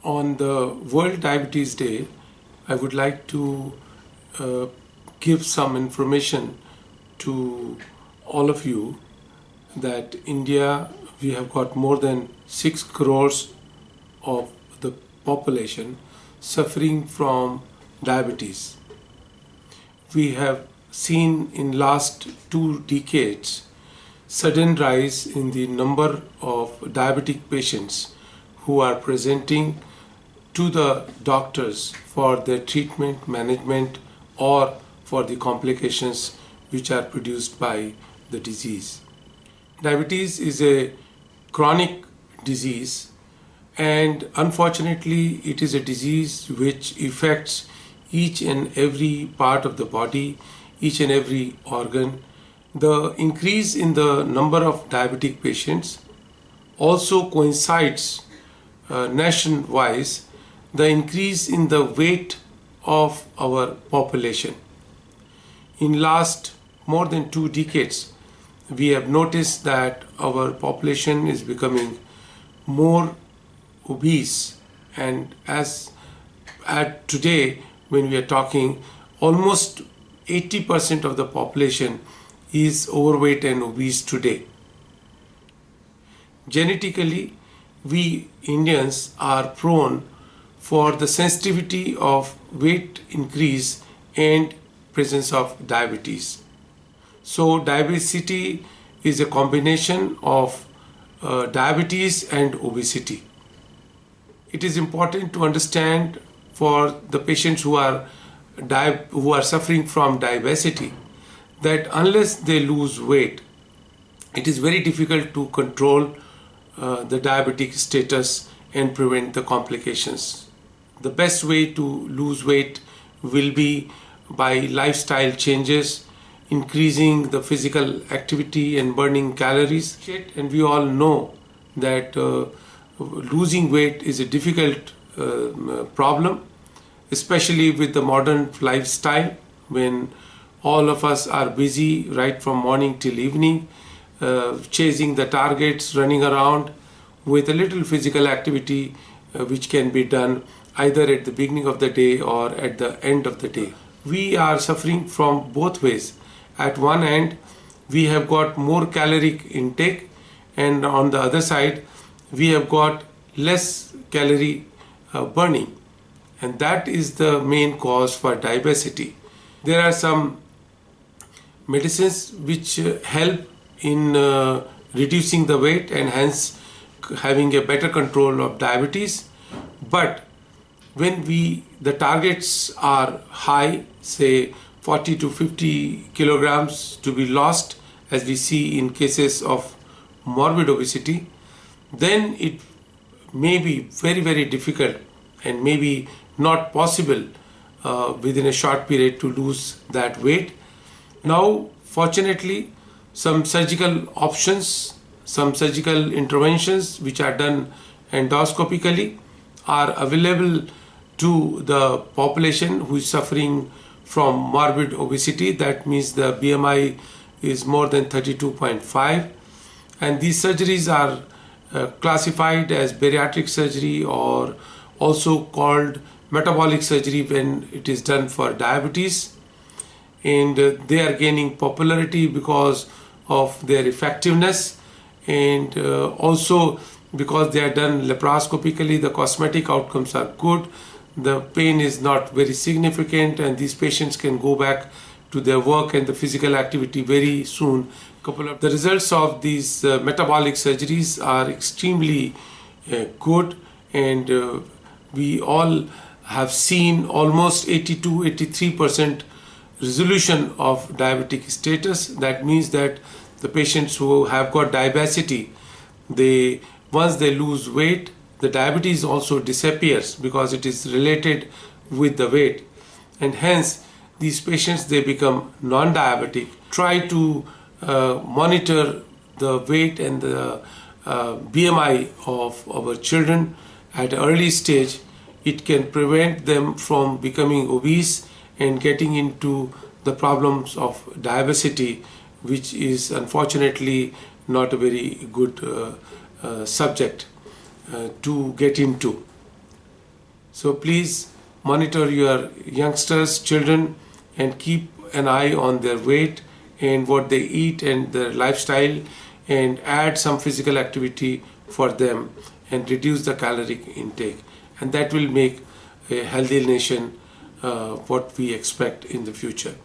On the World Diabetes Day, I would like to uh, give some information to all of you that India, we have got more than 6 crores of the population suffering from diabetes. We have seen in last 2 decades sudden rise in the number of diabetic patients who are presenting to the doctors for their treatment, management, or for the complications which are produced by the disease. Diabetes is a chronic disease, and unfortunately it is a disease which affects each and every part of the body, each and every organ. The increase in the number of diabetic patients also coincides nation-wide the increase in the weight of our population. In last more than 2 decades, we have noticed that our population is becoming more obese, and as at today when we are talking, almost 80% of the population is overweight and obese today. Genetically, we Indians are prone for the sensitivity of weight increase and presence of diabetes. So diabetes is a combination of diabetes and obesity. It is important to understand for the patients who are suffering from diabetes that unless they lose weight, it is very difficult to control the diabetic status and prevent the complications. The best way to lose weight will be by lifestyle changes, increasing the physical activity and burning calories. And we all know that losing weight is a difficult problem, especially with the modern lifestyle when all of us are busy right from morning till evening, chasing the targets, running around with a little physical activity which can be done either at the beginning of the day or at the end of the day. We are suffering from both ways. At one end, we have got more caloric intake, and on the other side, we have got less calorie burning, and that is the main cause for diabetes. There are some medicines which help in reducing the weight and hence having a better control of diabetes, but when the targets are high, say 40 to 50 kilograms to be lost, as we see in cases of morbid obesity, then it may be very difficult and maybe not possible within a short period to lose that weight. Now, fortunately, some surgical options, some surgical interventions which are done endoscopically are available to the population who is suffering from morbid obesity. That means the BMI is more than 32.5, and these surgeries are classified as bariatric surgery or also called metabolic surgery when it is done for diabetes, and they are gaining popularity because of their effectiveness and also because they are done laparoscopically. The cosmetic outcomes are good, the pain is not very significant, and these patients can go back to their work and the physical activity very soon. The results of these metabolic surgeries are extremely good, and we all have seen almost 82-83% resolution of diabetic status. That means that the patients who have got diabetes, once they lose weight, the diabetes also disappears because it is related with the weight, and hence these patients, they become non-diabetic. Try to monitor the weight and the BMI of our children at an early stage. It can prevent them from becoming obese and getting into the problems of diabetes, which is unfortunately not a very good subject to get into. So please monitor your youngsters, children, and keep an eye on their weight and what they eat and their lifestyle, and add some physical activity for them and reduce the caloric intake. And that will make a healthy nation what we expect in the future.